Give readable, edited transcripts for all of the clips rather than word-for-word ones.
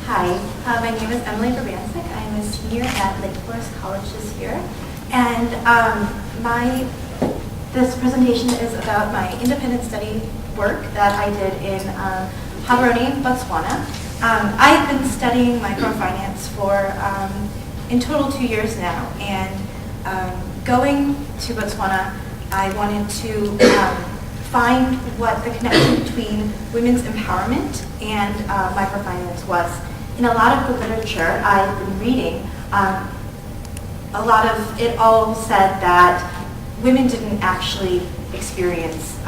Hi, my name is Emilie Vrbancic. I'm a senior at Lake Forest College this year, and this presentation is about my independent study work that I did in Gaborone, Botswana. I've been studying microfinance for in total 2 years now, and going to Botswana, I wanted to find what the connection between women's empowerment and microfinance was. In a lot of the literature I've been reading, a lot of it all said that women didn't actually experience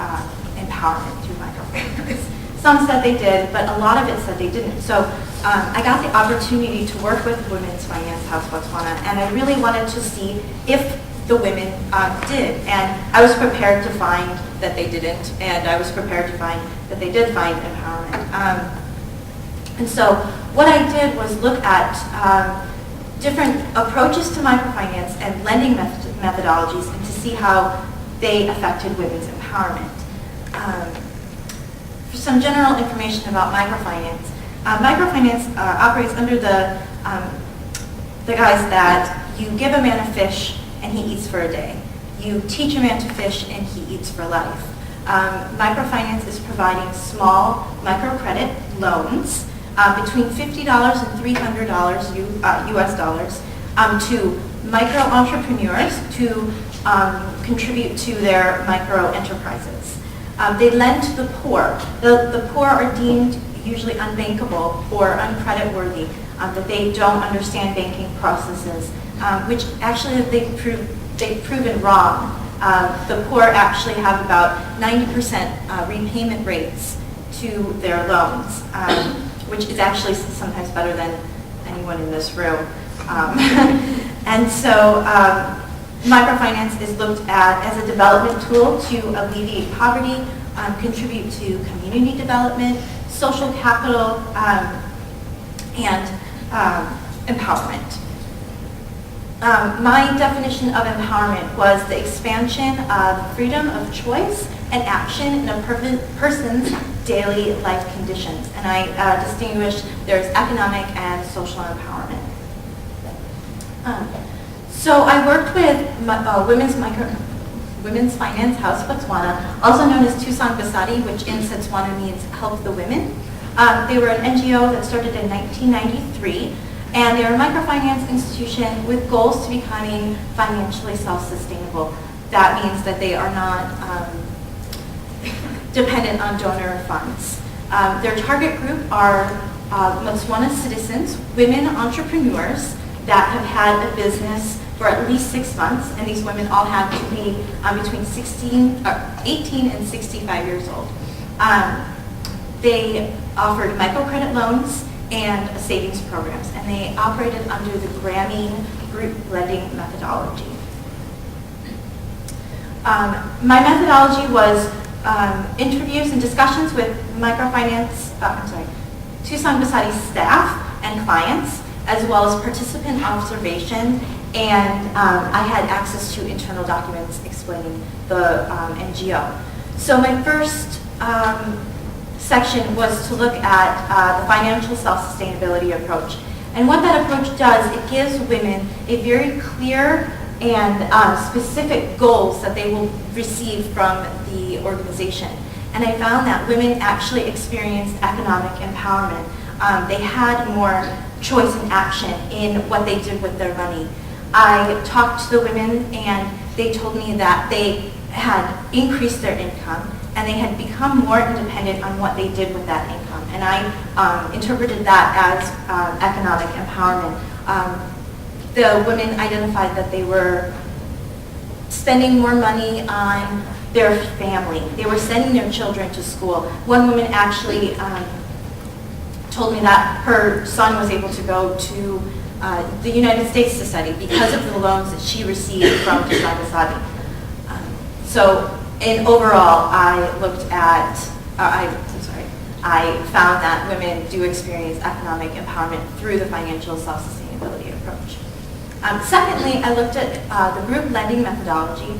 empowerment through microfinance. Some said they did, but a lot of it said they didn't. So I got the opportunity to work with Women's Finance House Botswana, and I really wanted to see if the women did. And I was prepared to find that they didn't, and I was prepared to find that they did find empowerment. And so what I did was look at different approaches to microfinance and lending methodologies, and to see how they affected women's empowerment. For some general information about microfinance, microfinance operates under the guise that you give a man a fish and he eats for a day. You teach a man to fish and he eats for life. Microfinance is providing small microcredit loans between $50 and $300 US dollars to micro entrepreneurs to contribute to their micro enterprises. They lend to the poor. The poor are deemed usually unbankable or uncreditworthy, that they don't understand banking processes, which actually they've proven wrong. The poor actually have about 90% repayment rates to their loans, which is actually sometimes better than anyone in this room. And so microfinance is looked at as a development tool to alleviate poverty, contribute to community development, social capital, and empowerment. My definition of empowerment was the expansion of freedom of choice and action in a person's daily life conditions. And I distinguish there's economic and social empowerment. So I worked with Women's Finance House Botswana, also known as Tusang Basadi, which in Setswana means help the women. They were an NGO that started in 1993. And they're a microfinance institution with goals to becoming financially self-sustainable. That means that they are not dependent on donor funds. Their target group are Botswana citizens, women entrepreneurs that have had a business for at least 6 months, and these women all have to be between 18 and 65 years old. They offered microcredit loans and savings programs, and they operated under the Grameen group lending methodology. My methodology was interviews and discussions with Tusang Basadi's staff and clients, as well as participant observation, and I had access to internal documents explaining the NGO. So my first section was to look at the financial self-sustainability approach. And what that approach does, it gives women a very clear and specific goals that they will receive from the organization. And I found that women actually experienced economic empowerment. They had more choice and action in what they did with their money. I talked to the women, and they told me that they had increased their income, and they had become more independent on what they did with that income. And I interpreted that as economic empowerment. The women identified that they were spending more money on their family. They were sending their children to school. One woman actually told me that her son was able to go to the United States to study because of the loans that she received from Tusang Basadi. So in overall, I looked at, I found that women do experience economic empowerment through the financial self-sustainability approach. Secondly, I looked at the group lending methodology.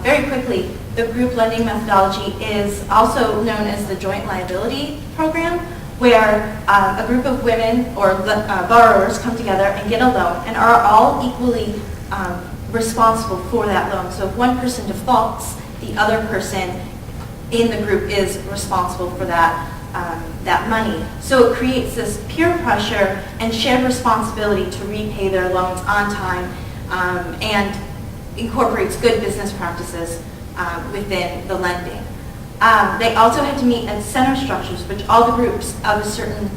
Very quickly, the group lending methodology is also known as the joint liability program, where a group of women or borrowers come together and get a loan and are all equally responsible for that loan. So if one person defaults, the other person in the group is responsible for that money. So it creates this peer pressure and shared responsibility to repay their loans on time, and incorporates good business practices within the lending. They also had to meet at center structures, which all the groups of a certain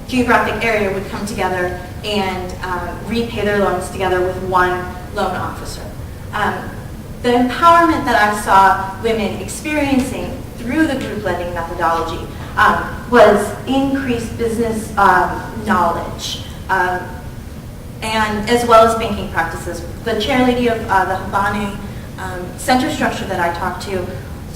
geographic area would come together and repay their loans together with one loan officer. The empowerment that I saw women experiencing through the group lending methodology was increased business knowledge, and as well as banking practices. The chairlady of the Habane center structure that I talked to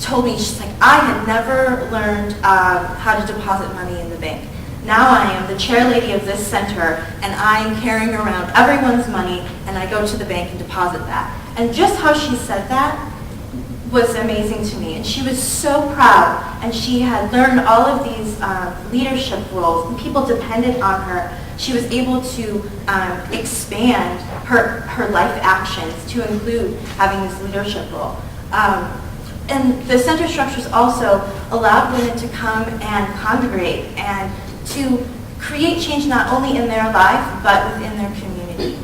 told me, she's like, I had never learned how to deposit money in the bank. Now I am the chairlady of this center, and I'm carrying around everyone's money, and I go to the bank and deposit that. And just how she said that was amazing to me. And she was so proud, and she had learned all of these leadership roles, and people depended on her. She was able to expand her life actions to include having this leadership role. And the center structures also allowed women to come and congregate and to create change not only in their life, but within their community.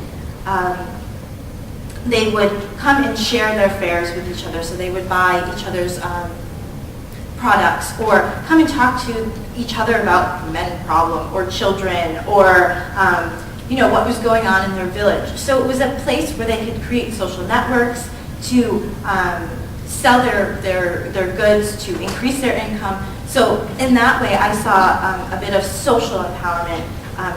They would come and share their fares with each other, so they would buy each other's products, or come and talk to each other about men problem, or children, or what was going on in their village. So it was a place where they could create social networks to sell their goods, to increase their income. So in that way, I saw a bit of social empowerment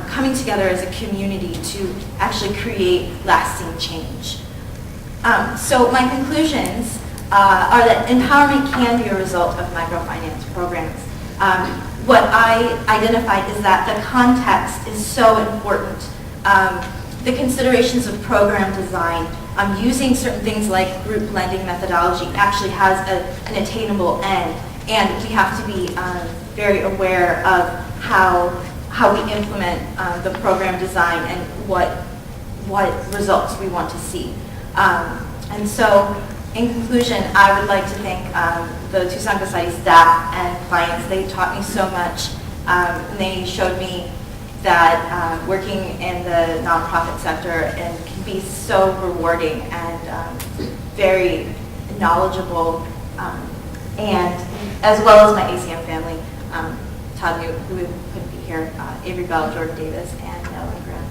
coming together as a community to actually create lasting change. So my conclusions are that empowerment can be a result of microfinance programs. What I identified is that the context is so important. The considerations of program design, using certain things like group lending methodology actually has an attainable end, and we have to be very aware of how we implement the program design and what results we want to see. And so, in conclusion, I would like to thank the Tucson Society staff and clients. They taught me so much. And they showed me that working in the nonprofit sector can be so rewarding and very knowledgeable, and as well as my ACM family, Todd, who couldn't be here, Avery Bell, Jordan Davis, and Ellen Graham.